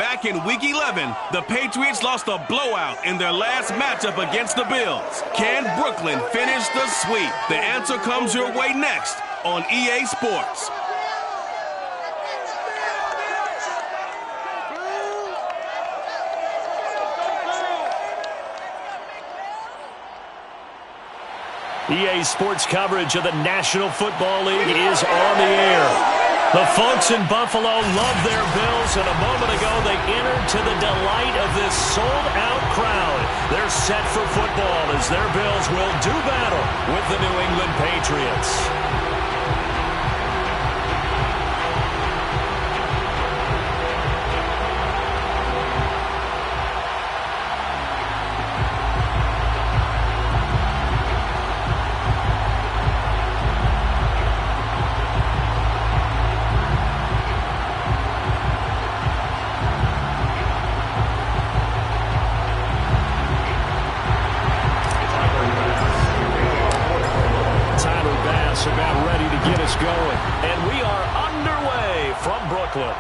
Back in Week 11, the Patriots lost a blowout in their last matchup against the Bills. Can Brooklyn finish the sweep? The answer comes your way next on EA Sports. EA Sports coverage of the National Football League is on the air. The folks in Buffalo love their Bills, and a moment ago they entered to the delight of this sold-out crowd. They're set for football as their Bills will do battle with the New England Patriots. About ready to get us going, and we are underway from Brooklyn.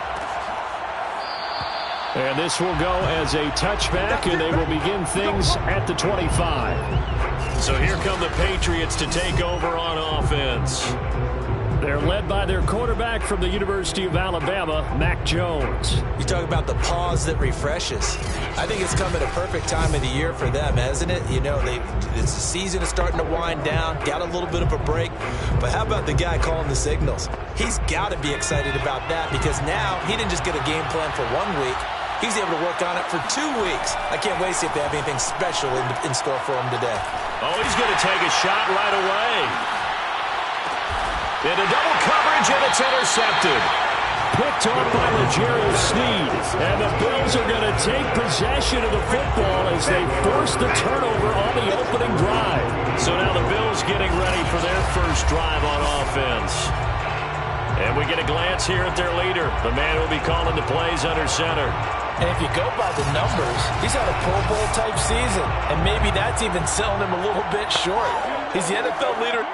And this will go as a touchback, and they will begin things at the 25. So here come the Patriots to take over on offense. They're led by their quarterback from the University of Alabama, Mac Jones. You talk about the pause that refreshes. I think it's come at a perfect time of the year for them, hasn't it? You know, the season is starting to wind down, got a little bit of a break. But how about the guy calling the signals? He's got to be excited about that because now he didn't just get a game plan for 1 week. He's able to work on it for 2 weeks. I can't wait to see if they have anything special in store for him today. Oh, he's going to take a shot right away. Into double coverage, and it's intercepted. Picked off by L'Jarius Sneed. And the Bills are going to take possession of the football as they force the turnover on the opening drive. So now the Bills getting ready for their first drive on offense. And we get a glance here at their leader, the man who will be calling the plays under center. And if you go by the numbers, he's had a Pro Bowl-type season. And maybe that's even selling him a little bit short. He's the NFL leader.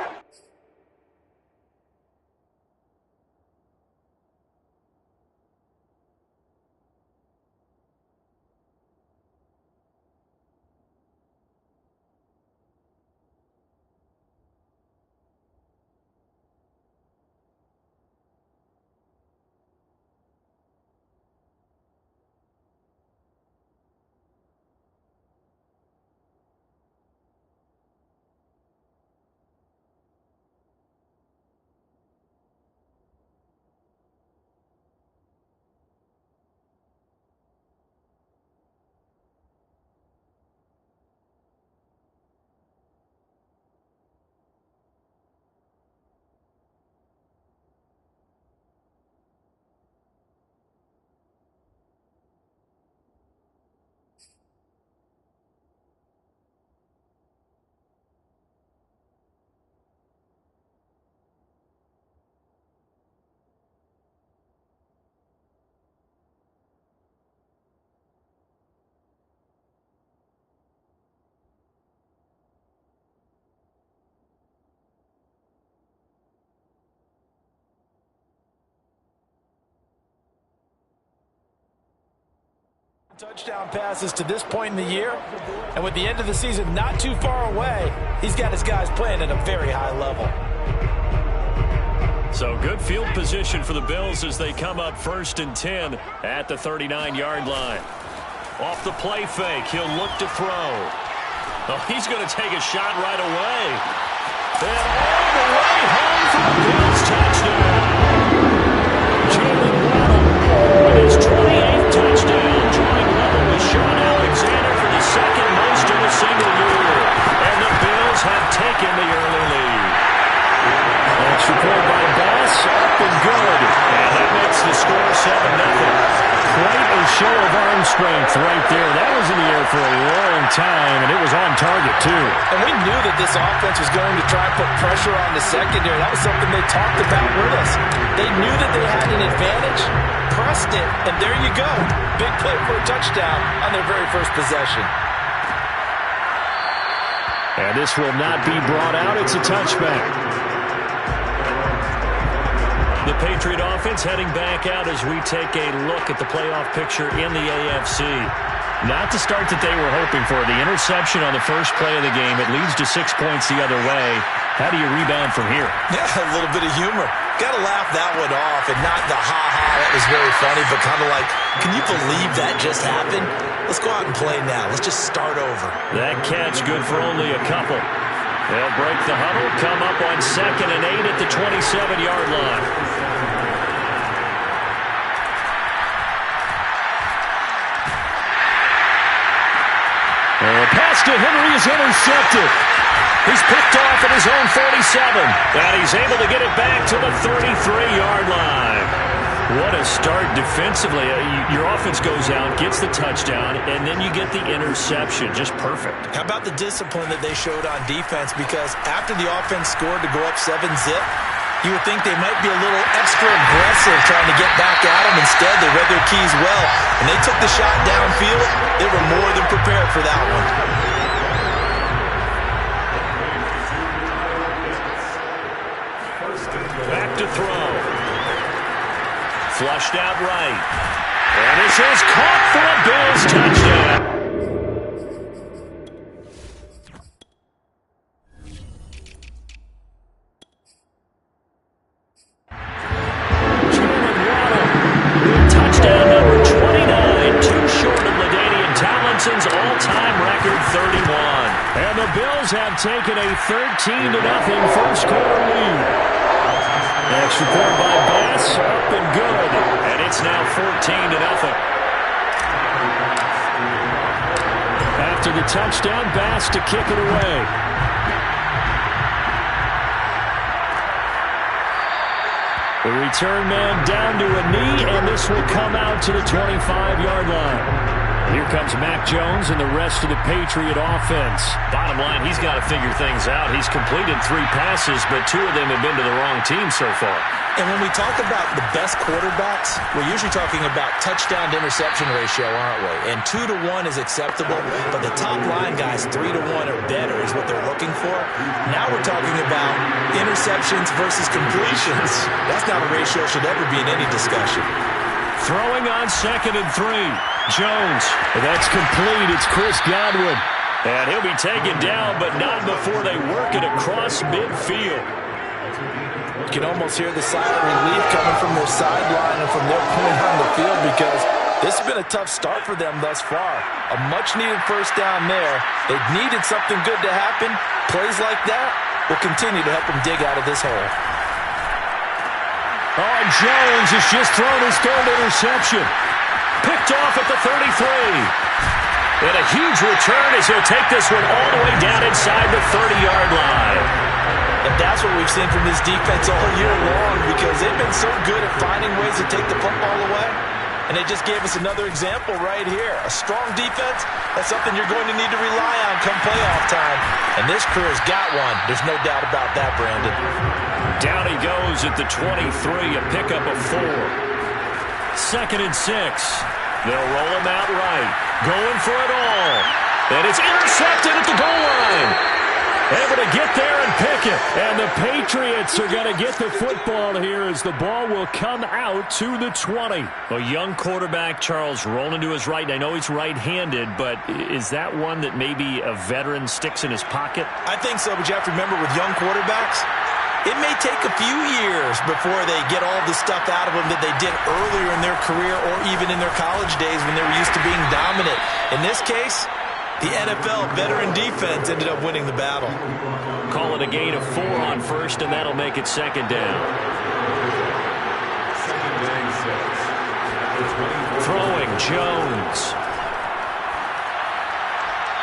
Touchdown passes to this point in the year, and with the end of the season not too far away, he's got his guys playing at a very high level. So good field position for the Bills as they come up 1st and 10 at the 39-yard line. Off the play fake, he'll look to throw. Oh, he's going to take a shot right away. And all the way home for the Bills touchdown. Jalen Waddle with his 28th touchdown. Sean Alexander for the second most in a single year. And the Bills have taken the early lead. Extra point by Bass, up and good. And that makes the score 7-0. Quite a show of arm strength right there. That was in the air for a long time, and it was on target, too. And we knew that this offense was going to try and put pressure on the secondary. That was something they talked about with us. They knew that they had an advantage, pressed it, and there you go. Big play for a touchdown on their very first possession. And this will not be brought out. It's a touchback. The Patriot offense heading back out as we take a look at the playoff picture in the AFC. Not the start that they were hoping for. The interception on the first play of the game. It leads to 6 points the other way. How do you rebound from here? Yeah, a little bit of humor. Got to laugh that one off, and not the ha-ha, that was very funny, but kind of like, can you believe that just happened? Let's go out and play now. Let's just start over. That catch good for only a couple. They'll break the huddle, come up on 2nd and 8 at the 27-yard line. The pass to Henry is intercepted. He's picked off at his own 47, and he's able to get it back to the 33-yard line. What a start defensively. Your offense goes out, gets the touchdown, and then you get the interception. Just perfect. How about the discipline that they showed on defense? Because after the offense scored to go up 7-zip, you would think they might be a little extra aggressive trying to get back at them. Instead, they read their keys well, and they took the shot downfield. They were more than prepared for that one. Back to throw. Flushed out right. And this is caught for a Bills touchdown. Touchdown number 29, too short of LaDainian Tomlinson's all-time record 31. And the Bills have taken a 13-0 first quarter lead. Extra point by Bass, up and good. And it's now 14-0. After the touchdown, Bass to kick it away. The return man down to a knee, and this will come out to the 25-yard line. Here comes Mac Jones and the rest of the Patriot offense. Bottom line, he's got to figure things out. He's completed 3 passes, but 2 of them have been to the wrong team so far. And when we talk about the best quarterbacks, we're usually talking about touchdown to interception ratio, aren't we? And 2 to 1 is acceptable, but the top line guys, 3 to 1 or better is what they're looking for. Now we're talking about interceptions versus completions. That's not a ratio should ever be in any discussion. Throwing on 2nd and 3. Jones. That's complete. It's Chris Godwin. And he'll be taken down, but not before they work it across midfield. You can almost hear the sigh of relief coming from their sideline and from their point on the field, because this has been a tough start for them thus far. A much-needed first down there. They've needed something good to happen. Plays like that will continue to help them dig out of this hole. Oh, and Jones has just thrown his 3rd interception. Picked off at the 33. And a huge return as he'll take this one all the way down inside the 30-yard line. And that's what we've seen from this defense all year long, because they've been so good at finding ways to take the football away. And they just gave us another example right here. A strong defense, that's something you're going to need to rely on come playoff time. And this crew has got one. There's no doubt about that, Brandon. Down he goes at the 23, a pickup of 4. 2nd and 6. They'll roll him out right. Going for it all. And it's intercepted at the goal line. Able to get there and pick it. And the Patriots are going to get the football here as the ball will come out to the 20. A young quarterback, Charles, rolling to his right. I know he's right-handed, but is that one that maybe a veteran sticks in his pocket? I think so, but you have to remember with young quarterbacks, it may take a few years before they get all the stuff out of them that they did earlier in their career or even in their college days when they were used to being dominant. In this case, the NFL veteran defense ended up winning the battle. Call it a gain of 4 on first, and that'll make it 2nd down. Throwing Jones.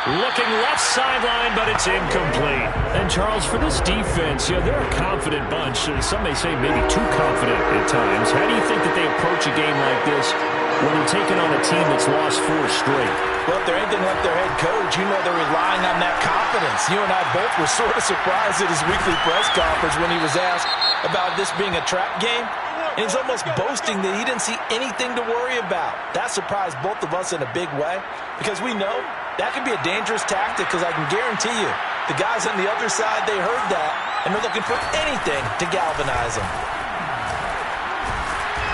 Looking left sideline, but it's incomplete. And, Charles, for this defense, they're a confident bunch. Some may say maybe too confident at times. How do you think that they approach a game like this when they're taking on a team that's lost 4 straight? Well, if they're anything like their head coach, you know they're relying on that confidence. You and I both were sort of surprised at his weekly press conference when he was asked about this being a trap game. And he's almost boasting that he didn't see anything to worry about. That surprised both of us in a big way, because we know that could be a dangerous tactic, because I can guarantee you the guys on the other side, they heard that, and they're looking for anything to galvanize them.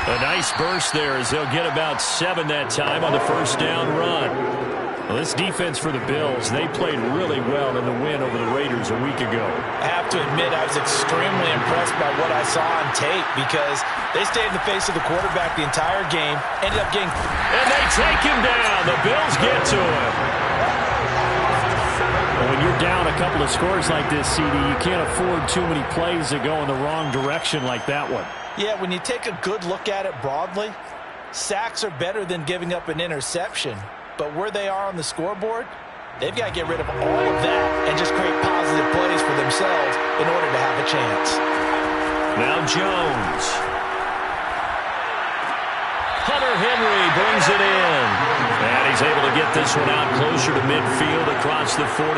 A nice burst there as they'll get about 7 that time on the first down run. Well, this defense for the Bills, they played really well in the win over the Raiders a week ago. I have to admit, I was extremely impressed by what I saw on tape because they stayed in the face of the quarterback the entire game, ended up getting... And they take him down. The Bills get to him. Well, when you're down a couple of scores like this, CD, you can't afford too many plays that go in the wrong direction like that one. Yeah, when you take a good look at it broadly, sacks are better than giving up an interception. But where they are on the scoreboard, they've got to get rid of all of that and just create positive plays for themselves in order to have a chance. Now Jones. Hunter Henry brings it in. And he's able to get this one out closer to midfield across the 45.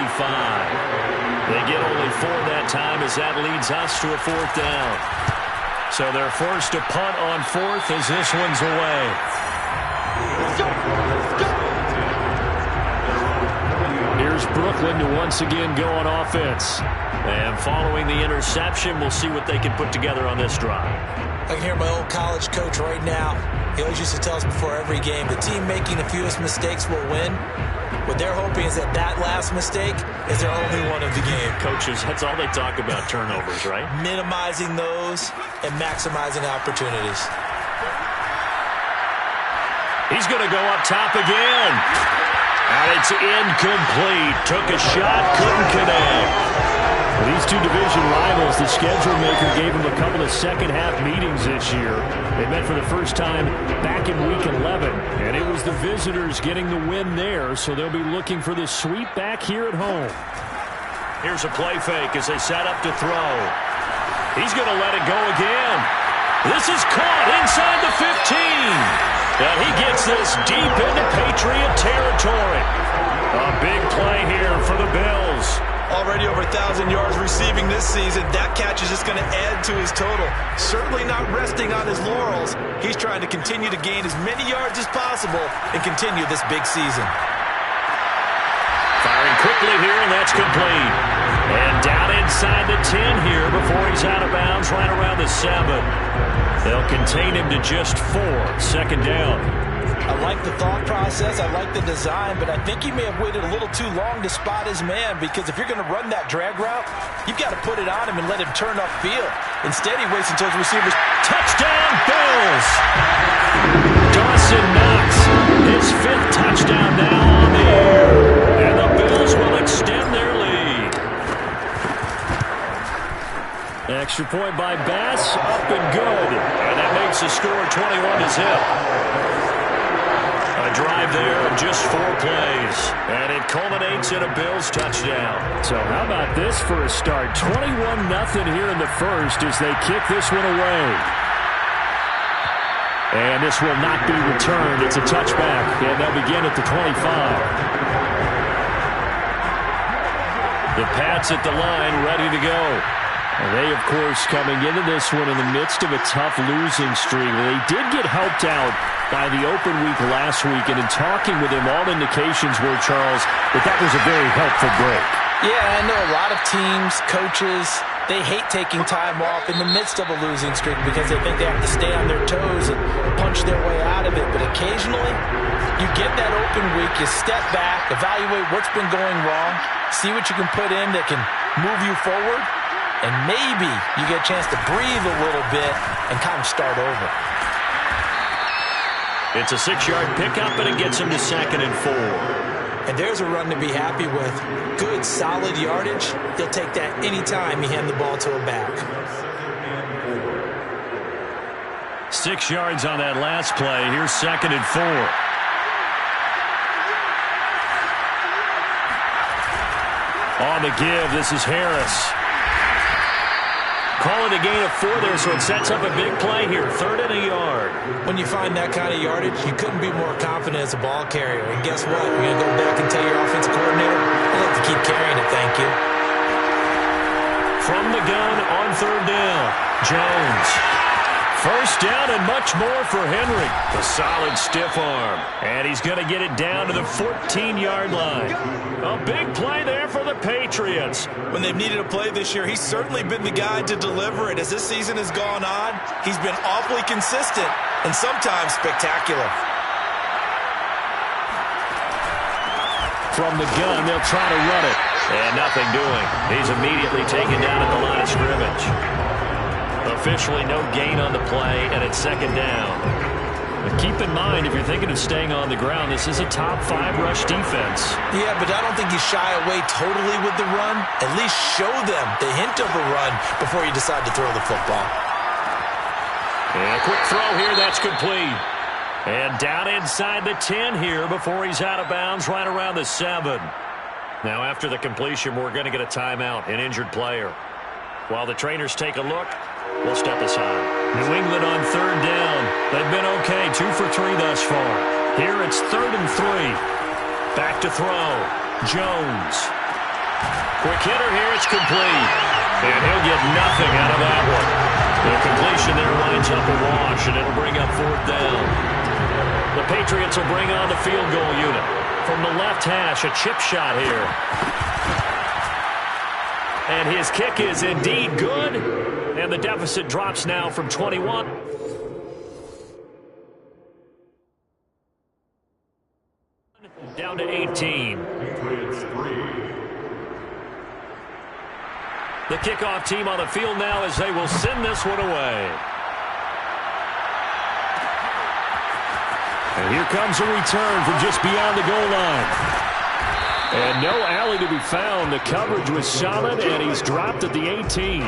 They get only 4 that time as that leads us to a 4th down. So they're forced to punt on 4th as this one's away. Here's Brooklyn to once again go on offense. And following the interception, we'll see what they can put together on this drive. I can hear my old college coach right now. He always used to tell us before every game, the team making the fewest mistakes will win. What they're hoping is that that last mistake is their only one of the game. Coaches, that's all they talk about, turnovers, right? Minimizing those and maximizing opportunities. He's going to go up top again. And it's incomplete. Took a shot, couldn't connect. Well, these two division rivals, the schedule maker gave them a couple of second-half meetings this year. They met for the first time back in Week 11, and it was the visitors getting the win there, so they'll be looking for the sweep back here at home. Here's a play fake as they set up to throw. He's going to let it go again. This is caught inside the 15. And he gets this deep into Patriot territory. A big play here for the Bills. Already over 1,000 yards receiving this season. That catch is just going to add to his total. Certainly not resting on his laurels. He's trying to continue to gain as many yards as possible and continue this big season. Firing quickly here, and that's complete. And down inside the 10 here before he's out of bounds, right around the 7. They'll contain him to just 4. Second down. I like the thought process. I like the design, but I think he may have waited a little too long to spot his man because if you're going to run that drag route, you've got to put it on him and let him turn upfield. Instead, he waits until his receivers. Touchdown, Bills! Dawson Knox, his 5th touchdown now on the air. And the Bills will extend their lead. Extra point by Bass, up and good. And that makes the score 21-zip. A drive there of just 4 plays. And it culminates in a Bills touchdown. So how about this for a start? 21-0 here in the first as they kick this one away. And this will not be returned. It's a touchback. And they'll begin at the 25. The Pats at the line, ready to go. And they, of course, coming into this one in the midst of a tough losing streak. They did get helped out by the open week last week, and in talking with him, all indications were, Charles, that was a very helpful break. Yeah, I know a lot of teams, coaches, they hate taking time off in the midst of a losing streak because they think they have to stay on their toes and punch their way out of it. But occasionally, you get that open week, you step back, evaluate what's been going wrong, see what you can put in that can move you forward, and maybe you get a chance to breathe a little bit and kind of start over. It's a 6-yard pickup, and it gets him to 2nd and 4. And there's a run to be happy with. Good, solid yardage. He'll take that anytime you hand the ball to a back. 6 yards on that last play. Here's 2nd and 4. On the give, this is Harris. Call it a gain of 4 there, so it sets up a big play here. 3rd and a yard. When you find that kind of yardage, you couldn't be more confident as a ball carrier. And guess what? You're going to go back and tell your offensive coordinator, I'd like to keep carrying it, thank you. From the gun on 3rd down, Jones First down and much more for Henry. A solid stiff arm. And he's going to get it down to the 14-yard line. A big play there for the Patriots. When they've needed a play this year, he's certainly been the guy to deliver it. As this season has gone on, he's been awfully consistent and sometimes spectacular. From the gun, they'll try to run it. And nothing doing. He's immediately taken down at the line of scrimmage. Officially no gain on the play, and it's second down. But keep in mind, if you're thinking of staying on the ground, this is a top 5 rush defense. Yeah, but I don't think you shy away totally with the run. At least show them the hint of a run before you decide to throw the football. And a quick throw here, that's complete. And down inside the 10 here before he's out of bounds right around the 7. Now after the completion, we're going to get a timeout, an injured player. While the trainers take a look, we'll step aside. New England on third down. They've been okay, 2 for 3 thus far. Here it's 3rd and 3. Back to throw. Jones. Quick hitter here, it's complete. And he'll get nothing out of that one. The completion there winds up a wash, and it'll bring up 4th down. The Patriots will bring on the field goal unit. From the left hash, a chip shot here. And his kick is indeed good. And the deficit drops now from 21. Down to 18. The kickoff team on the field now as they will send this one away. And here comes a return from just beyond the goal line. And no alley to be found. The coverage was solid, and he's dropped at the 18.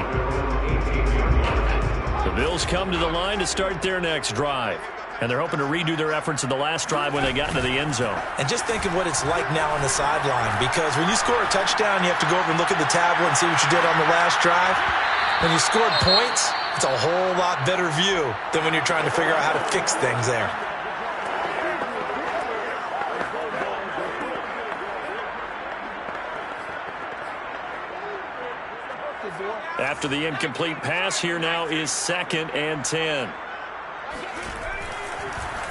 The Bills come to the line to start their next drive. And they're hoping to redo their efforts in the last drive when they got into the end zone. And just think of what it's like now on the sideline, because when you score a touchdown, you have to go over and look at the tablet and see what you did on the last drive. When you scored points, it's a whole lot better view than when you're trying to figure out how to fix things there. After the incomplete pass, here now is 2nd and 10.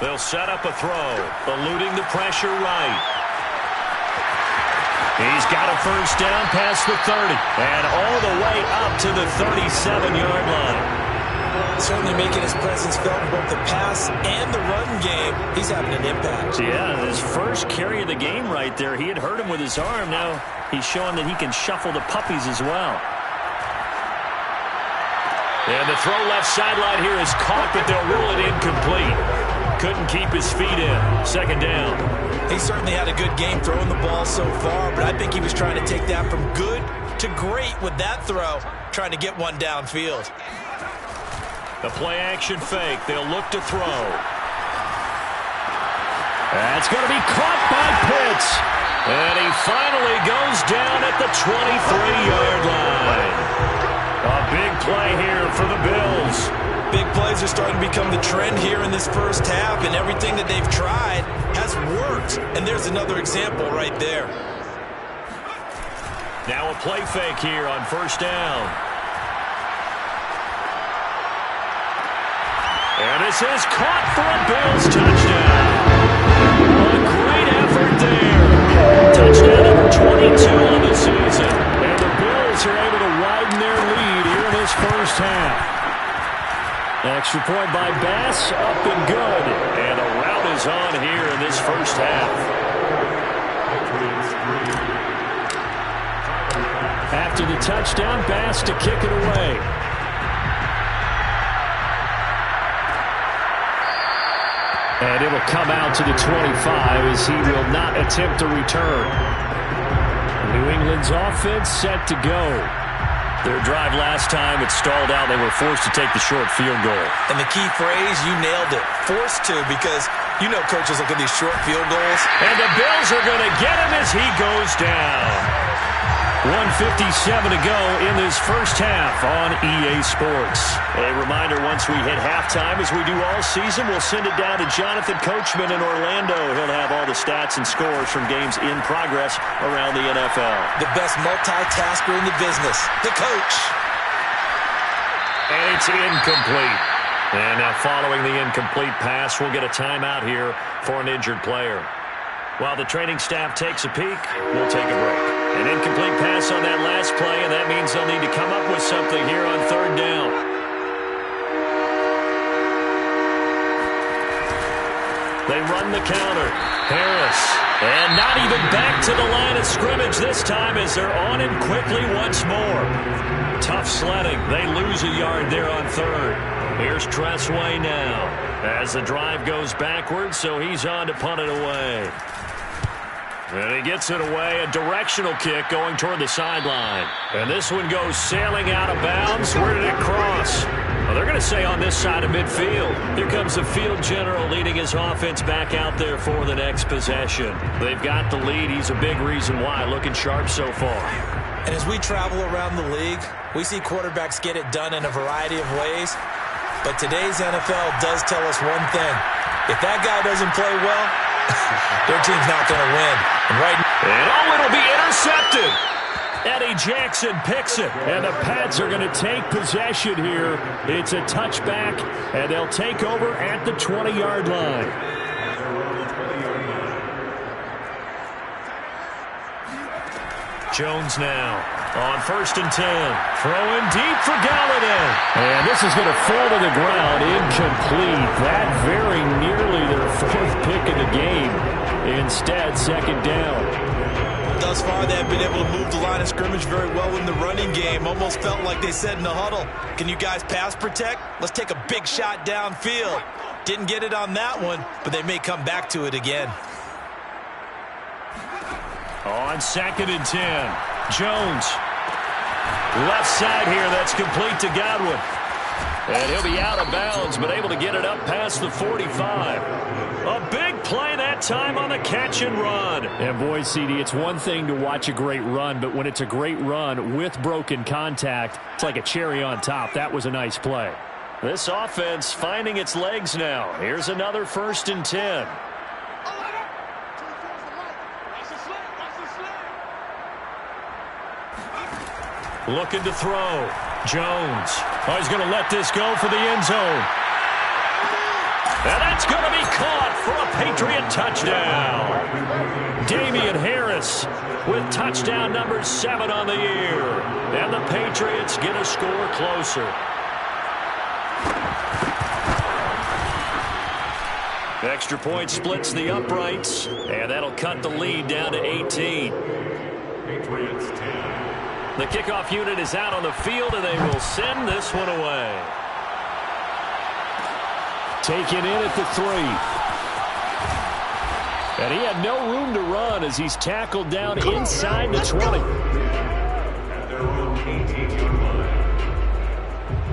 They'll set up a throw, eluding the pressure right. He's got a first down past the 30, and all the way up to the 37-yard line. Certainly making his presence felt in both the pass and the run game. He's having an impact. Yeah, his first carry of the game right there. He had hurt him with his arm. Now he's showing that he can shuffle the puppies as well. And the throw left sideline here is caught, but they'll rule it incomplete. Couldn't keep his feet in. 2nd down. He certainly had a good game throwing the ball so far, but I think he was trying to take that from good to great with that throw, trying to get one downfield. The play-action fake. They'll look to throw. That's going to be caught by Pitts. And he finally goes down at the 23-yard line. A big play here for the Bills. Big plays are starting to become the trend here in this first half, and everything that they've tried has worked. And there's another example right there. Now a play fake here on first down. And this is caught for a Bills touchdown. A great effort there. Touchdown number 22 on the season. And the Bills are able to widen their lead here in this first half. Extra point by Bass, up and good. And a rout is on here in this first half. After the touchdown, Bass to kick it away. And it'll come out to the 25 as he will not attempt a return. New England's offense set to go. Their drive last time, it stalled out. They were forced to take the short field goal. And the key phrase, you nailed it, forced to, because you know coaches look at these short field goals. And the Bills are going to get him as he goes down. 1:57 to go in this first half on EA Sports. A reminder, once we hit halftime, as we do all season, we'll send it down to Jonathan Coachman in Orlando. He'll have all the stats and scores from games in progress around the NFL. The best multitasker in the business, the coach. And it's incomplete. And now following the incomplete pass, we'll get a timeout here for an injured player. While the training staff takes a peek, we'll take a break. An incomplete pass on that last play, and that means they'll need to come up with something here on third down. They run the counter. Harris. And not even back to the line of scrimmage this time as they're on him quickly once more. Tough sledding. They lose a yard there on third. Here's Tressway now as the drive goes backwards, so he's on to punt it away. And he gets it away, a directional kick going toward the sideline. And this one goes sailing out of bounds. Where did it cross? Well, they're going to say on this side of midfield. Here comes the field general leading his offense back out there for the next possession. They've got the lead. He's a big reason why, looking sharp so far. And as we travel around the league, we see quarterbacks get it done in a variety of ways. But today's NFL does tell us one thing. If that guy doesn't play well, their team's not going to win. And it'll be intercepted. Eddie Jackson picks it. And the Pats are going to take possession here. It's a touchback, and they'll take over at the 20-yard line. Jones now on 1st and 10. Throwing deep for Galladay. And this is going to fall to the ground incomplete. That very nearly their 4th pick of the game. Instead, 2nd down. Thus far, they have been able to move the line of scrimmage very well in the running game. Almost felt like they said in the huddle, can you guys pass protect? Let's take a big shot downfield. Didn't get it on that one, but they may come back to it again. On 2nd and 10, Jones. Left side here, that's complete to Godwin. And he'll be out of bounds, but able to get it up past the 45. A big play that time on the catch and run. And boy, CD, it's one thing to watch a great run, but when it's a great run with broken contact, it's like a cherry on top. That was a nice play. This offense finding its legs now. Here's another 1st and 10. Looking to throw. Jones. Oh, he's going to let this go for the end zone. And that's going to be caught for a Patriot touchdown. Damian Harris with touchdown number 7 on the year. And the Patriots get a score closer. Extra point splits the uprights, and that'll cut the lead down to 18. Patriots 10. The kickoff unit is out on the field, and they will send this one away. Taken in at the 3. And he had no room to run as he's tackled down inside the 20.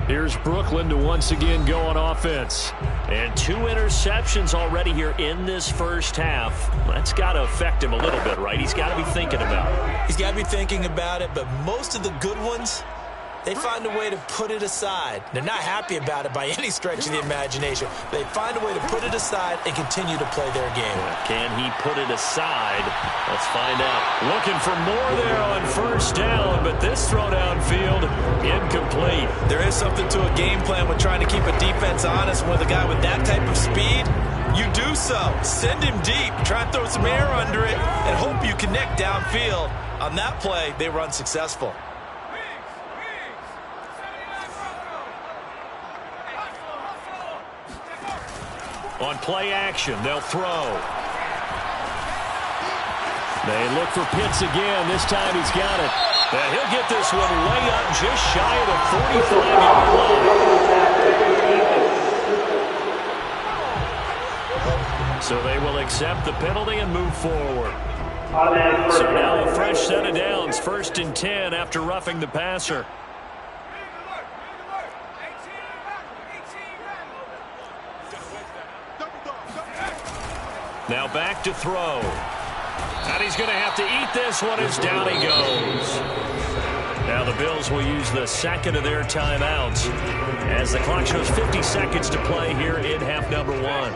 Here's Brooklyn to once again go on offense. And 2 interceptions already here in this first half. That's got to affect him a little bit, right? He's got to be thinking about it. He's got to be thinking about it, but most of the good ones, they find a way to put it aside. They're not happy about it by any stretch of the imagination. They find a way to put it aside and continue to play their game. Can he put it aside? Let's find out. Looking for more there on 1st down, but this throw downfield, incomplete. There is something to a game plan with trying to keep a defense honest. With a guy with that type of speed, you do so. Send him deep. Try and throw some air under it and hope you connect downfield. On that play, they were unsuccessful. On play action, they'll throw. They look for Pitts again. This time he's got it. And he'll get this one way up just shy of the 45-yard line. So they will accept the penalty and move forward. So now a fresh set of downs. 1st and 10 after roughing the passer. Now back to throw. And he's going to have to eat this one as down he goes. Now the Bills will use the 2nd of their timeouts as the clock shows 50 seconds to play here in half number 1.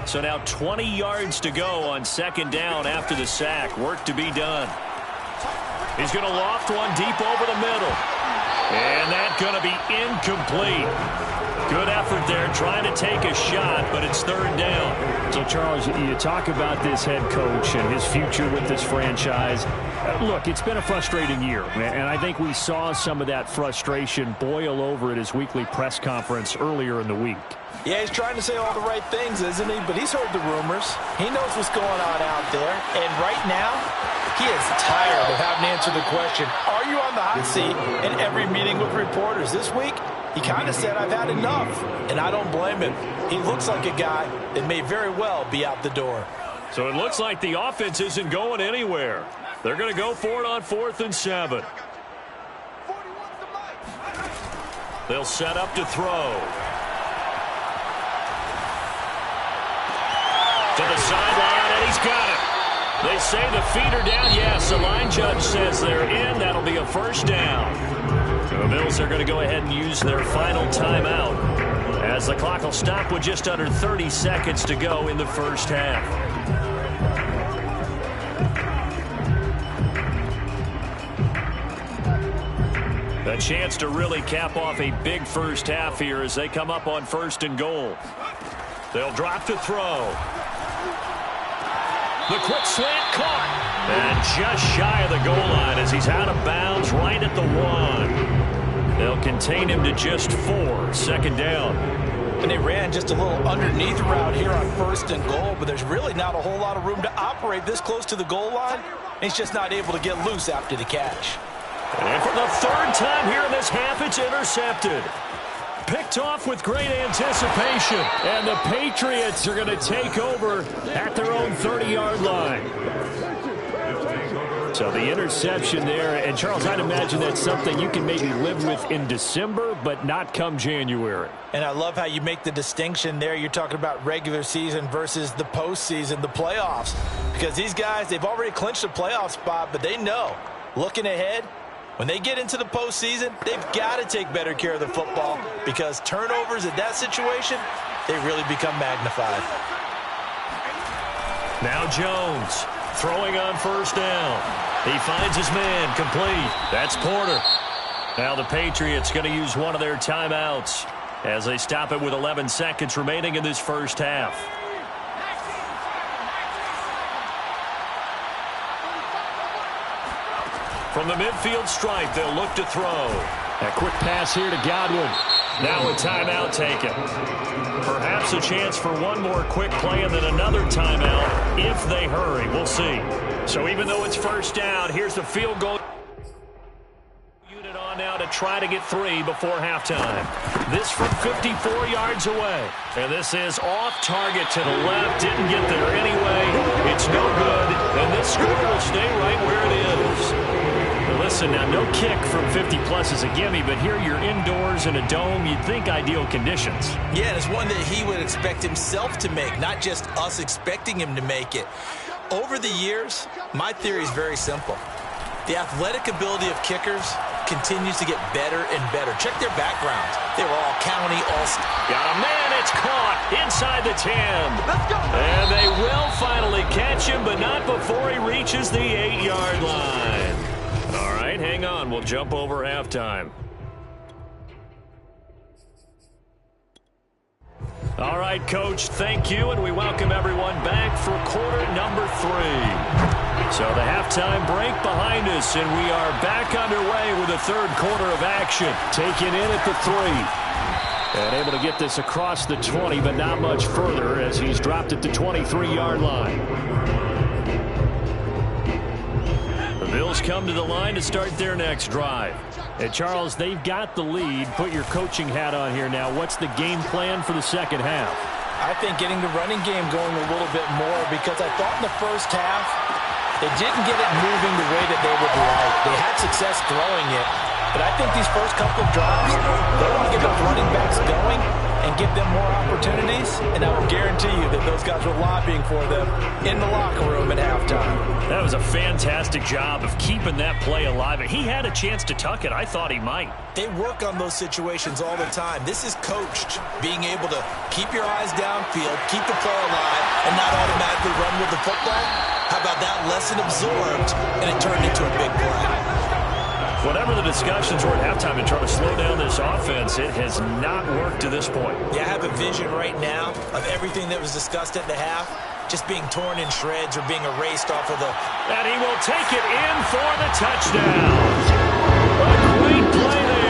So now 20 yards to go on 2nd down after the sack. Work to be done. He's going to loft one deep over the middle. And that's going to be incomplete. Good effort there, trying to take a shot, but it's third down. So, Charles, you talk about this head coach and his future with this franchise. Look, it's been a frustrating year, and I think we saw some of that frustration boil over at his weekly press conference earlier in the week. Yeah, he's trying to say all the right things, isn't he? But he's heard the rumors. He knows what's going on out there. And right now, he is tired of having to answer the question, are you on the hot seat in every meeting with reporters? This week, he kind of said, I've had enough. And I don't blame him. He looks like a guy that may very well be out the door. So it looks like the offense isn't going anywhere. They're going to go for it on 4th and 7. They'll set up to throw. To the sideline, and he's got it. They say the feet are down. Yes, the line judge says they're in. That'll be a first down. The Bills are going to go ahead and use their final timeout as the clock will stop with just under 30 seconds to go in the first half. A chance to really cap off a big first half here as they come up on 1st and goal. They'll drop to throw. The quick slant caught. And just shy of the goal line as he's out of bounds right at the 1. They'll contain him to just 4. Second down. And they ran just a little underneath route here on 1st and goal, but there's really not a whole lot of room to operate this close to the goal line. He's just not able to get loose after the catch. And for the 3rd time here in this half, it's intercepted. Picked off with great anticipation. And the Patriots are going to take over at their own 30-yard line. So the interception there. And, Charles, I'd imagine that's something you can maybe live with in December, but not come January. And I love how you make the distinction there. You're talking about regular season versus the postseason, the playoffs. Because these guys, they've already clinched a playoff spot, but they know, looking ahead, when they get into the postseason, they've got to take better care of the football because turnovers in that situation, they really become magnified. Now Jones throwing on 1st down. He finds his man complete. That's Porter. Now the Patriots going to use one of their timeouts as they stop it with 11 seconds remaining in this first half. From the midfield stripe, they'll look to throw. A quick pass here to Godwin. Now a timeout taken. Perhaps a chance for one more quick play and then another timeout if they hurry. We'll see. So even though it's 1st down, here's the field goal unit on now to try to get 3 before halftime. This from 54 yards away. And this is off target to the left. Didn't get there anyway. It's no good. And this score will stay right where it is. Listen, now no kick from 50-plus is a gimme, but here you're indoors in a dome. You'd think ideal conditions. Yeah, and it's one that he would expect himself to make, not just us expecting him to make it. Over the years, my theory is very simple. The athletic ability of kickers continues to get better and better. Check their backgrounds. They were all county, Got a man, it's caught inside the 10. Let's go. And they will finally catch him, but not before he reaches the 8-yard line. All right, hang on. We'll jump over halftime. All right, Coach, thank you, and we welcome everyone back for quarter number 3. So the halftime break behind us, and we are back underway with the 3rd quarter of action. Taken in at the 3. And able to get this across the 20, but not much further as he's dropped at the 23-yard line. The Bills come to the line to start their next drive. And Charles, they've got the lead. Put your coaching hat on here now. What's the game plan for the second half? I think getting the running game going a little bit more because I thought in the first half they didn't get it moving the way that they would like. They had success throwing it, but I think these first couple of drives, they want to get those running backs going and give them more opportunities, and I will guarantee you that those guys were lobbying for them in the locker room at halftime. That was a fantastic job of keeping that play alive. He had a chance to tuck it. I thought he might. They work on those situations all the time. This is coached, being able to keep your eyes downfield, keep the play alive, and not automatically run with the football. How about that lesson absorbed, and it turned into a big play? Whatever the discussions were at halftime to try to slow down this offense, it has not worked to this point. Yeah, I have a vision right now of everything that was discussed at the half just being torn in shreds or being erased off of the... And he will take it in for the touchdown. A great play there.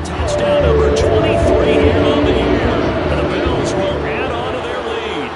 Touchdown number 23 here on the year. And the Bills will add on to their lead.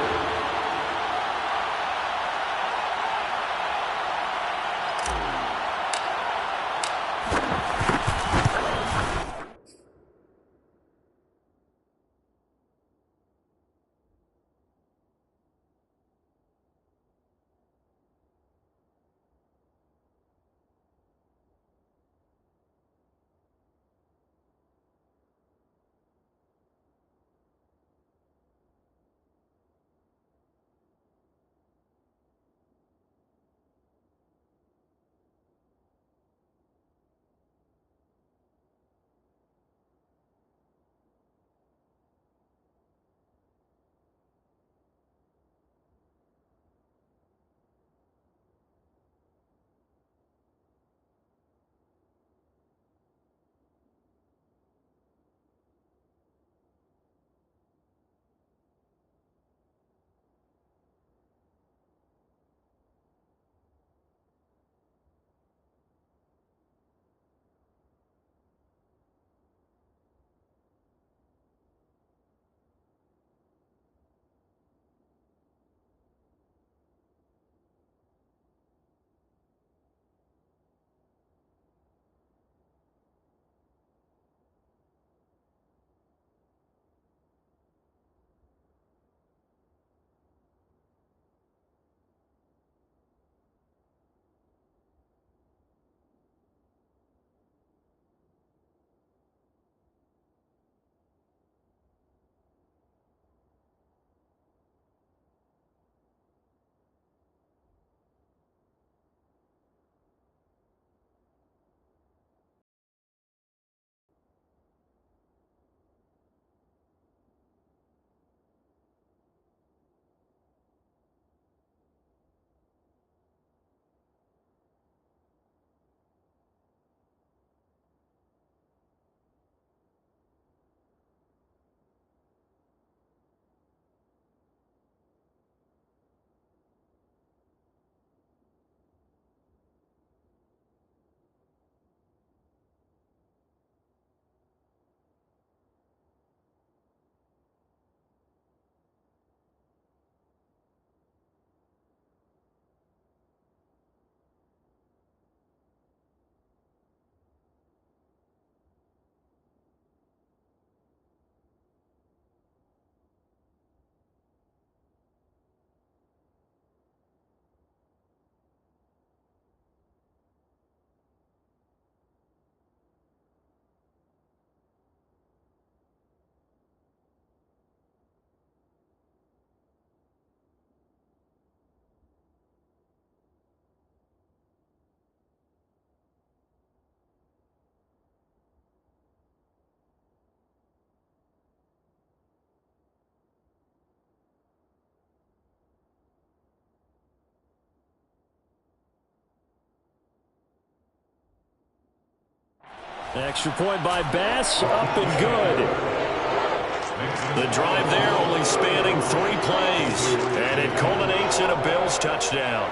Extra point by Bass, up and good. The drive there only spanning 3 plays, and it culminates in a Bills touchdown.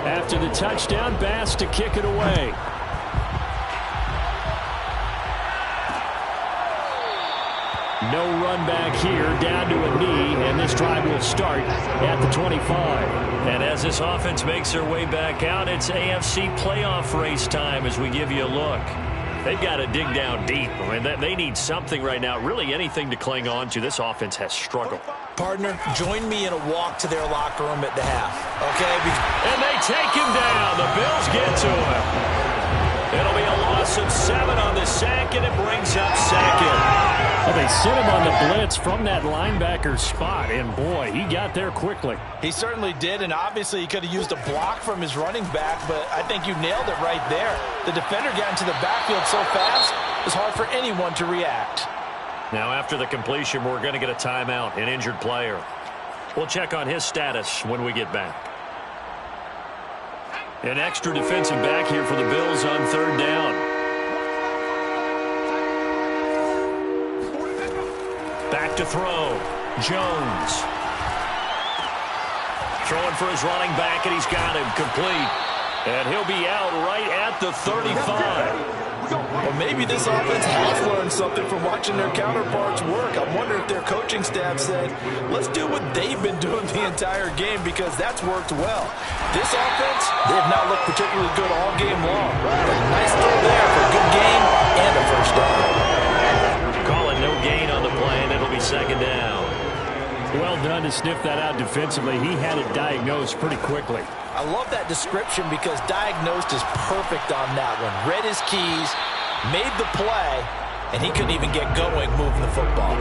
After the touchdown, Bass to kick it away. No run back here, down to a knee, and this drive will start at the 25. And as this offense makes their way back out, it's AFC playoff race time as we give you a look. They've got to dig down deep. I mean, they need something right now, really anything to cling on to. This offense has struggled. Partner, join me in a walk to their locker room at the half, okay? And they take him down. The Bills get to him. It'll be a loss of 7 on the sack, and it brings up second. Well, they sent him on the blitz from that linebacker spot, and boy, he got there quickly. He certainly did, and obviously he could have used a block from his running back, but I think you nailed it right there. The defender got into the backfield so fast, it was hard for anyone to react. Now, after the completion, we're going to get a timeout, an injured player. We'll check on his status when we get back. An extra defensive back here for the Bills on 3rd down. Back to throw. Jones. Throwing for his running back, and he's got him complete. And he'll be out right at the 35. Well, maybe this offense has learned something from watching their counterparts work. I wonder if their coaching staff said, let's do what they've been doing the entire game, because that's worked well. This offense, they have not looked particularly good all game long. But nice throw there for a good game and a first down. Calling no gain on the play, and it'll be 2nd down. Well done to sniff that out defensively. He had it diagnosed pretty quickly. I love that description because diagnosed is perfect on that one. Read his keys, made the play, and he couldn't even get going moving the football.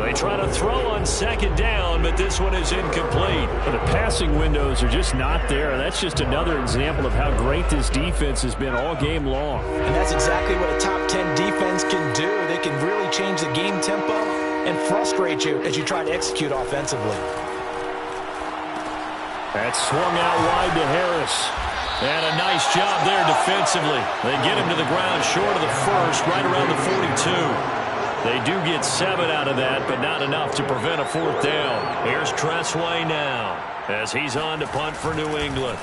They try to throw on 2nd down, but this one is incomplete. The passing windows are just not there. That's just another example of how great this defense has been all game long. And that's exactly what a top 10 defense can do. They can really change the game tempo and frustrate you as you try to execute offensively. That swung out wide to Harris. And a nice job there defensively. They get him to the ground short of the first, right around the 42. They do get 7 out of that, but not enough to prevent a 4th down. Here's Tressway now as he's on to punt for New England.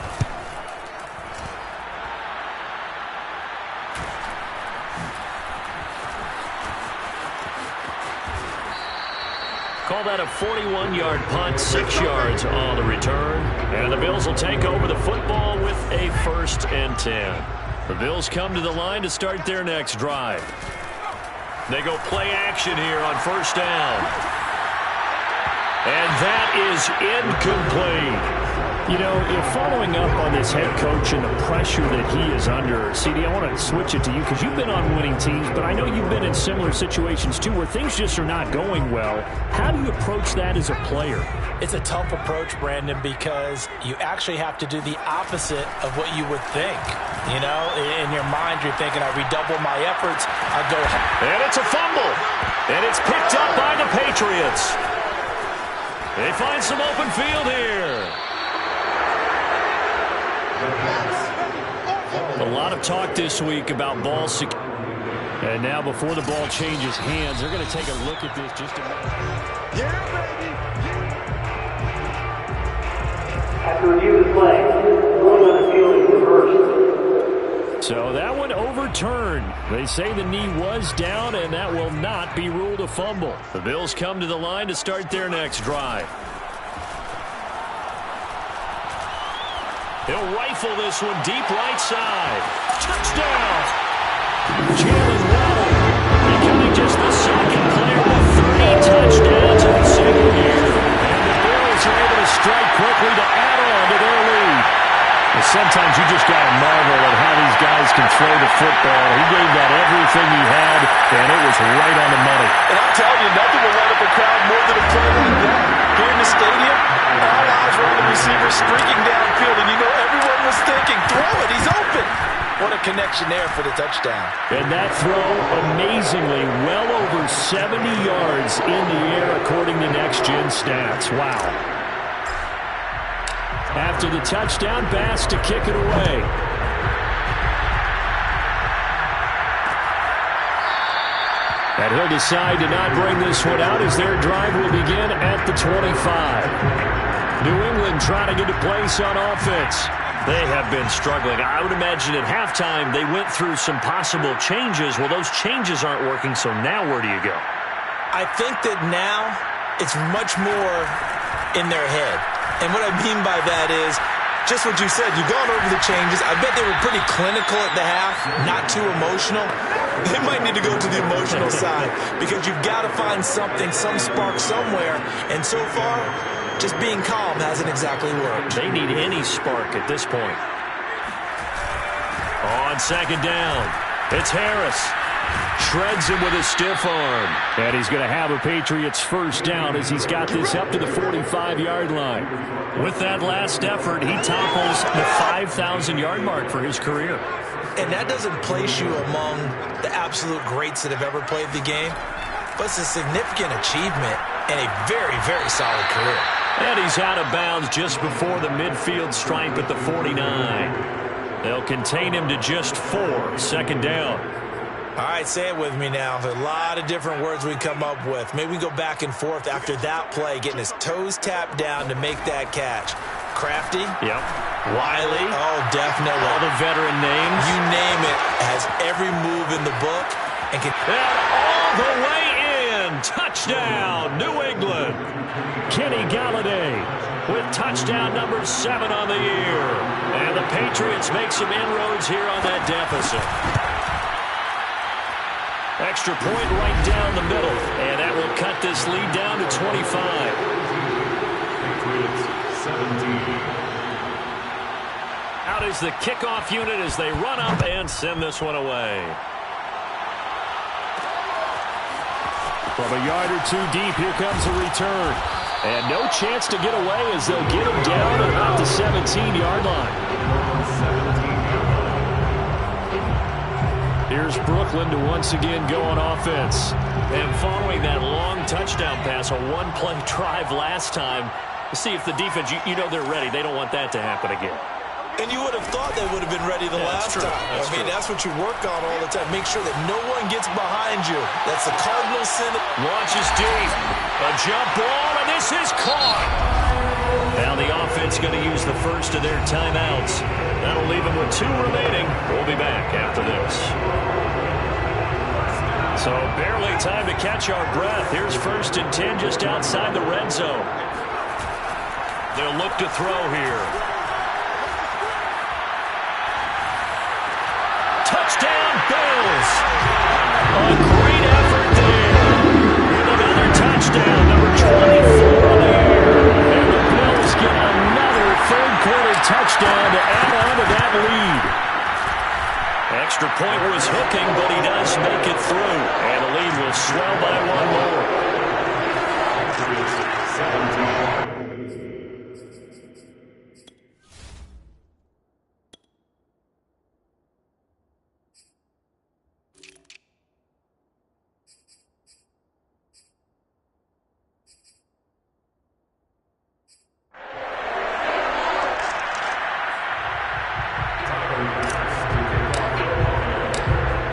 Call that a 41-yard punt, 6 yards on the return. And the Bills will take over the football with a 1st and 10. The Bills come to the line to start their next drive. They go play action here on 1st down. And that is incomplete. You know, following up on this head coach and the pressure that he is under, CD, I want to switch it to you because you've been on winning teams, but I know you've been in similar situations too where things just are not going well. How do you approach that as a player? It's a tough approach, Brandon, because you actually have to do the opposite of what you would think. You know, in your mind, you're thinking, I redouble my efforts, I go. And it's a fumble. And it's picked up by the Patriots. They find some open field here. A lot of talk this week about ball security. And now before the ball changes hands, they're going to take a look at this just a minute. After review of the play, going on the field is reversed. So that one overturned. They say the knee was down, and that will not be ruled a fumble. The Bills come to the line to start their next drive. He'll rifle this one deep right side. Touchdown! Jalen Waddle becoming just the 2nd player with 30 touchdowns in his 2nd year. And the Bills are able to strike quickly to add on to their lead. Well, sometimes you just got to marvel at how these guys can throw the football. He gave that everything he had, and it was right on the money. And I'm telling you, nothing will light up a crowd more than a play like that. Here in the stadium, all eyes were on the receiver streaking downfield, and you know everyone was thinking, throw it, he's open. What a connection there for the touchdown. And that throw, amazingly, well over 70 yards in the air, according to Next Gen Stats. Wow. After the touchdown, Bass to kick it away. And he'll decide to not bring this one out as their drive will begin at the 25. New England trying to get a place on offense. They have been struggling. I would imagine at halftime they went through some possible changes. Well, those changes aren't working, so now where do you go? I think that now it's much more in their head. And what I mean by that is just what you said. You've gone over the changes. I bet they were pretty clinical at the half, not too emotional. They might need to go to the emotional side because you've got to find something, some spark somewhere. And so far, just being calm hasn't exactly worked. They need any spark at this point. On second down, it's Harris. Shreds him with a stiff arm. And he's going to have a Patriots first down as he's got this up to the 45-yard line. With that last effort, he topples the 5,000-yard mark for his career. And that doesn't place you among the absolute greats that have ever played the game, but it's a significant achievement and a very, very solid career. And he's out of bounds just before the midfield stripe at the 49. They'll contain him to just 4, second down. All right, say it with me now. There's a lot of different words we come up with. Maybe we go back and forth after that play, getting his toes tapped down to make that catch. Crafty. Yep. Wiley. Oh, definitely. All the veteran names. You name it. Has every move in the book. And all the way in. Touchdown, New England. Kenny Galladay with touchdown number 7 on the year. And the Patriots make some inroads here on that deficit. Extra point right down the middle. And that will cut this lead down to 25. Patriots 17. Out is the kickoff unit as they run up and send this one away. From a yard or two deep, here comes a return. And no chance to get away as they'll get him down at about the 17-yard line. Here's Brooklyn to once again go on offense. And following that long touchdown pass, a one-play drive last time, to see if the defense, you know they're ready. They don't want that to happen again. And you would have thought they would have been ready the last time. That's what you work on all the time. Make sure that no one gets behind you. That's the cardinal sin. Launches deep. A jump ball, and this is caught. Now the offense going to use the first of their timeouts. That'll leave them with 2 remaining. We'll be back after this. So barely time to catch our breath. Here's 1st and 10 just outside the red zone. They'll look to throw here. Touchdown, Bills. A great effort there. With another touchdown, number 24 on the year. And the Bills get another third-quarter touchdown to add on to that lead. Extra point was hooking, but he does make it through. And the lead will swell by 1 more. 17.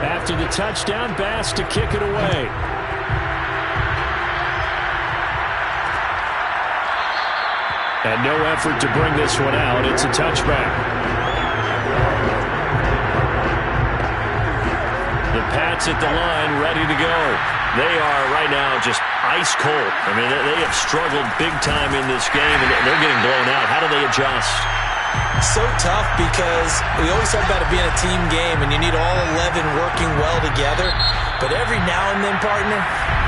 After the touchdown, Bass to kick it away. And no effort to bring this one out. It's a touchback. The Pats at the line, ready to go. They are right now just ice cold. I mean, they have struggled big time in this game, and they're getting blown out. How do they adjust? So tough because we always talk about it being a team game, and you need all 11 working well together. But every now and then, partner,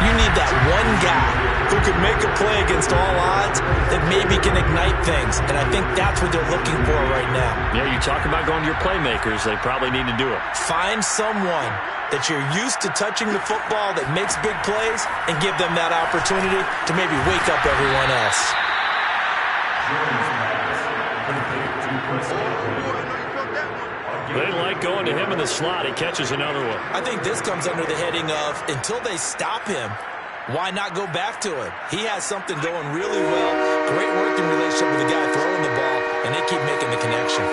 you need that one guy who could make a play against all odds that maybe can ignite things. And I think that's what they're looking for right now. Yeah, you talk about going to your playmakers. They probably need to do it. Find someone that you're used to touching the football that makes big plays and give them that opportunity to maybe wake up everyone else. They like going to him in the slot. He catches another one. I think this comes under the heading of until they stop him, why not go back to him? He has something going really well. Great working relationship with the guy throwing the ball, and they keep making the connection.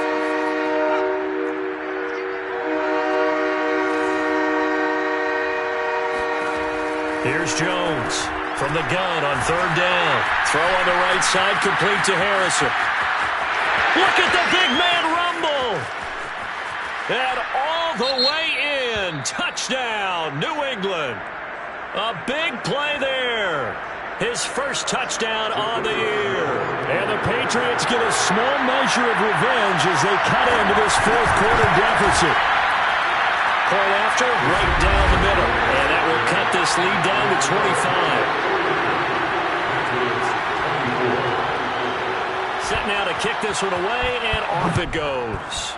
Here's Jones from the gun on 3rd down. Throw on the right side, complete to Harrison. Look at the big man rumble. And all the way in. Touchdown, New England. A big play there. His first touchdown on the year. And the Patriots get a small measure of revenge as they cut into this 4th quarter deficit. Point after, right down the middle. And that will cut this lead down to 25. Set now to kick this one away, and off it goes.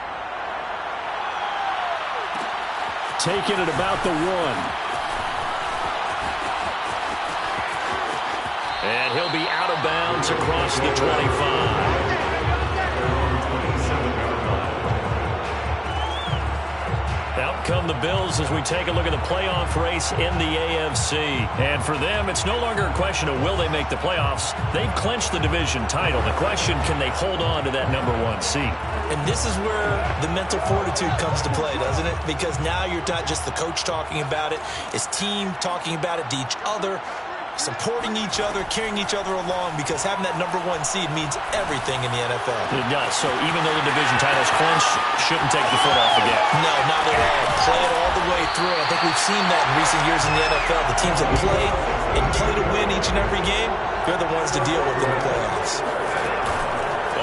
Taking it about the 1. And he'll be out of bounds across the 25. Out come the Bills as we take a look at the playoff race in the AFC. And for them, it's no longer a question of will they make the playoffs. They've clinched the division title. The question, can they hold on to that #1 seed? And this is where the mental fortitude comes to play, doesn't it? Because now you're not just the coach talking about it, it's team talking about it to each other, supporting each other, carrying each other along, because having that #1 seed means everything in the NFL. It does. So even though the division title's clinched, shouldn't take the foot off the gas. No, not at all. Play it all the way through. I think we've seen that in recent years in the NFL. The teams that play and play to win each and every game, they're the ones to deal with in the playoffs.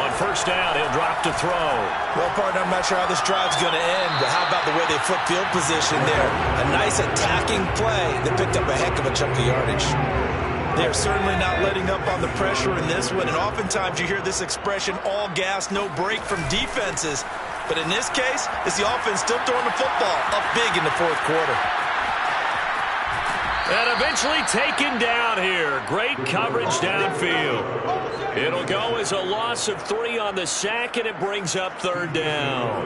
On first down, he'll drop to throw. Well, partner, I'm not sure how this drive's going to end, but how about the way they flip field position there? A nice attacking play that picked up a heck of a chunk of yardage. They're certainly not letting up on the pressure in this one, and oftentimes you hear this expression, all gas, no break from defenses. But in this case, it's the offense still throwing the football up big in the fourth quarter. And eventually taken down here. Great coverage downfield. It'll go as a loss of 3 on the sack, and it brings up third down.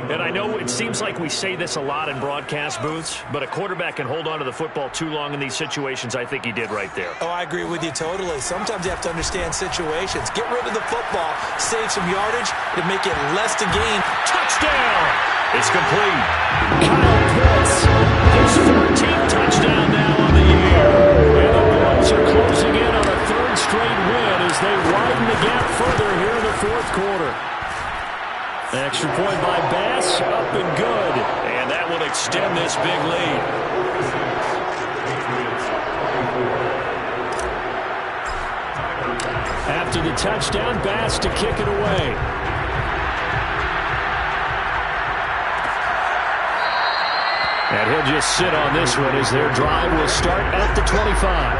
And I know it seems like we say this a lot in broadcast booths, but a quarterback can hold on to the football too long in these situations. I think he did right there. Oh, I agree with you totally. Sometimes you have to understand situations. Get rid of the football, save some yardage, and make it less to gain. Touchdown! It's complete. Kyle Pitts, his 14th touchdown now on the year. And the Bills are closing in on a 3rd straight win as they widen the gap further here in the fourth quarter. Extra point by Bass, up and good. And that will extend this big lead. After the touchdown, Bass to kick it away. And he'll just sit on this one as their drive will start at the 25.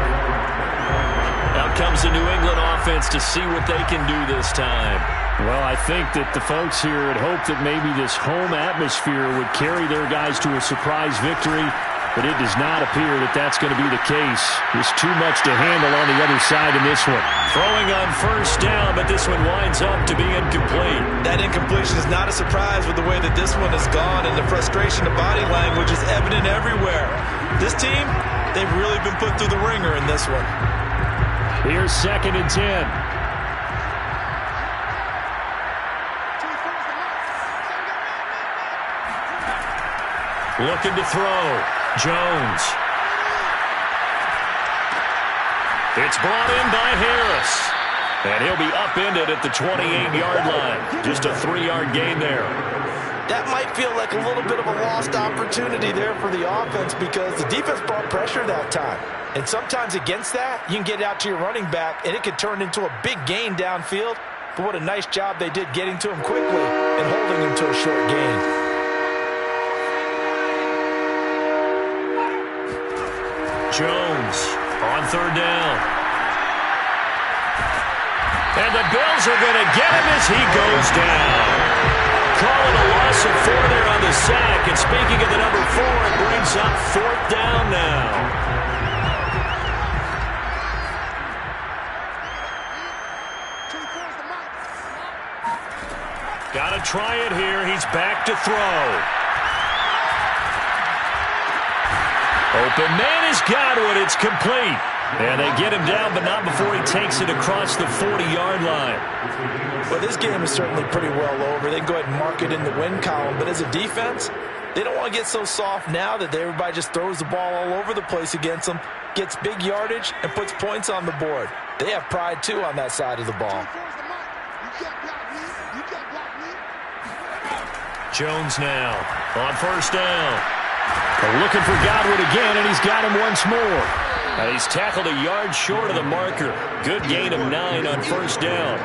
Out comes the New England offense to see what they can do this time. Well, I think that the folks here had hoped that maybe this home atmosphere would carry their guys to a surprise victory, but it does not appear that that's going to be the case. There's too much to handle on the other side in this one. Throwing on first down, but this one winds up to be incomplete. That incompletion is not a surprise with the way that this one has gone, and the frustration of body language is evident everywhere. This team, they've really been put through the ringer in this one. Here's 2nd and 10. Looking to throw. Jones. It's brought in by Harris. And he'll be upended at the 28-yard line. Just a 3-yard gain there. That might feel like a little bit of a lost opportunity there for the offense because the defense brought pressure that time. And sometimes against that, you can get out to your running back, and it could turn into a big gain downfield. But what a nice job they did getting to him quickly and holding him to a short gain. Jones on 3rd down. And the Bills are going to get him as he goes down. Calling a loss of 4 there on the sack. And speaking of the number 4, it brings up 4th down now. Got to try it here. He's back to throw. Open man has got one. It's complete. And they get him down, but not before he takes it across the 40-yard line. Well, this game is certainly pretty well over. They can go ahead and mark it in the win column. But as a defense, they don't want to get so soft now that everybody just throws the ball all over the place against them, gets big yardage, and puts points on the board. They have pride, too, on that side of the ball. Jones now on first down. Looking for Godwin again, and he's got him once more. And he's tackled a yard short of the marker. Good gain of 9 on first down.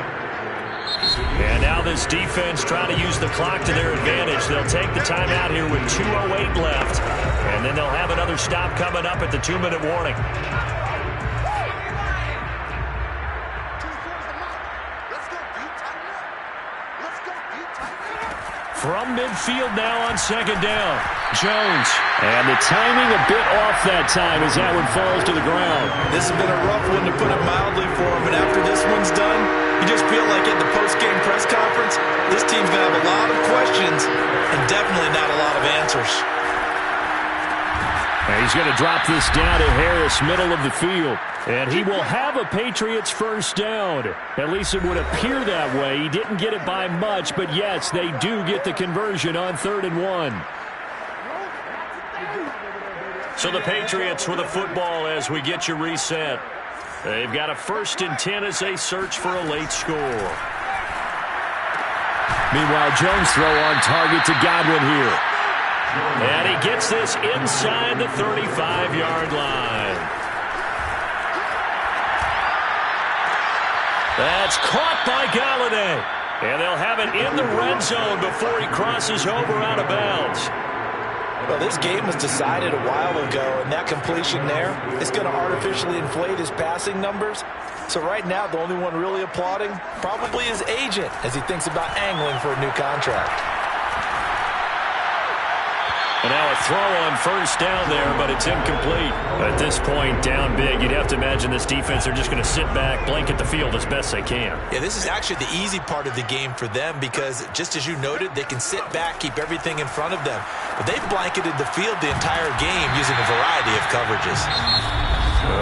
And now this defense trying to use the clock to their advantage. They'll take the timeout here with 2:08 left. And then they'll have another stop coming up at the 2-minute warning. From midfield now on second down. Jones. And the timing a bit off that time as that one falls to the ground. This has been a rough one, to put it mildly, for him. And after this one's done, you just feel like at the post-game press conference, this team's going to have a lot of questions and definitely not a lot of answers. And he's going to drop this down to Harris, middle of the field. And he will have a Patriots first down. At least it would appear that way. He didn't get it by much, but yes, they do get the conversion on 3rd and 1. So the Patriots with a football as we get you reset. They've got a 1st and 10 as they search for a late score. Meanwhile, Jones throw on target to Godwin here. And he gets this inside the 35-yard line. That's caught by Galladay. And they'll have it in the red zone before he crosses over out of bounds. Well, this game was decided a while ago, and that completion there is going to artificially inflate his passing numbers. So right now, the only one really applauding probably his agent as he thinks about angling for a new contract. And now a throw on 1st down there, but it's incomplete. At this point, down big, you'd have to imagine this defense, they're just going to sit back, blanket the field as best they can. Yeah, this is actually the easy part of the game for them because, just as you noted, they can sit back, keep everything in front of them. But they've blanketed the field the entire game using a variety of coverages.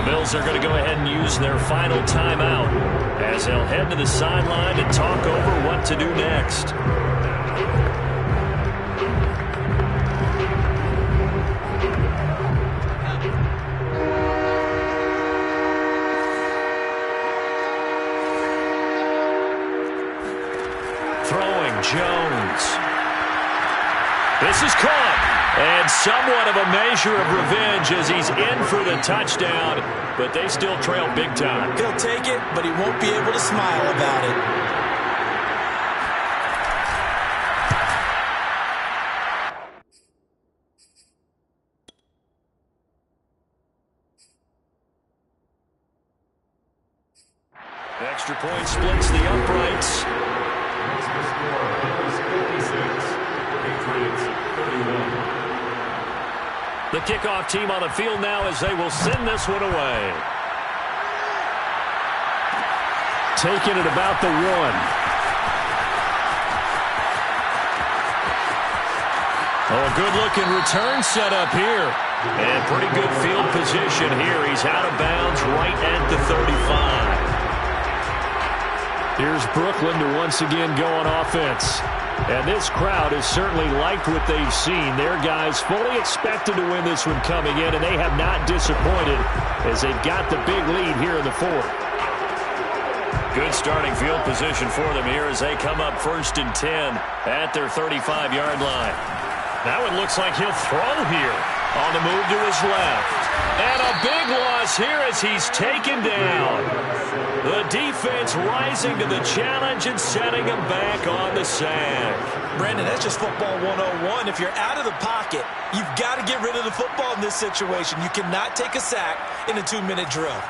The Bills are going to go ahead and use their final timeout as they'll head to the sideline to talk over what to do next. Jones. This is caught. And somewhat of a measure of revenge as he's in for the touchdown, but they still trail big time. He'll take it, but he won't be able to smile about it. Extra point splits the uprights. The kickoff team on the field now as they will send this one away. Taking it about the 1. Oh, a good-looking return set up here. And pretty good field position here. He's out of bounds right at the 35. Here's Brooklyn to once again go on offense. And this crowd has certainly liked what they've seen. Their guys fully expected to win this one coming in, and they have not disappointed as they've got the big lead here in the 4th. Good starting field position for them here as they come up 1st and 10 at their 35-yard line. Now it looks like he'll throw here on the move to his left. And a big loss here as he's taken down. The defense rising to the challenge and setting him back on the sack. Brandon, that's just football 101. If you're out of the pocket, you've got to get rid of the football in this situation. You cannot take a sack in a 2-minute drill.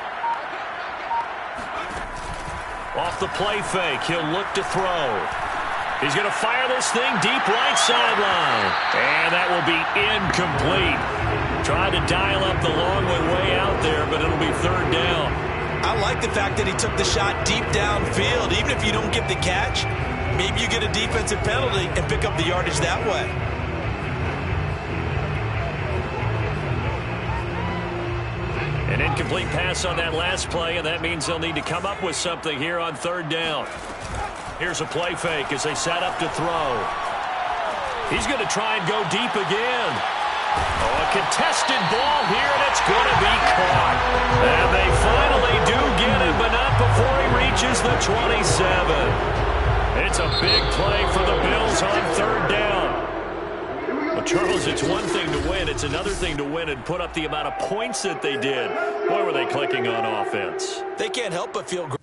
Off the play fake, he'll look to throw. He's going to fire this thing deep right sideline. And that will be incomplete. Tried to dial up the long one way out there, but it'll be 3rd down. I like the fact that he took the shot deep downfield. Even if you don't get the catch, maybe you get a defensive penalty and pick up the yardage that way. An incomplete pass on that last play, and that means they'll need to come up with something here on 3rd down. Here's a play fake as they set up to throw. He's going to try and go deep again. Oh, a contested ball here, and it's going to be caught. And they finally do get him, but not before he reaches the 27. It's a big play for the Bills on 3rd down. Well, Charles, it's one thing to win. It's another thing to win and put up the amount of points that they did. Boy, were they clicking on offense. They can't help but feel great.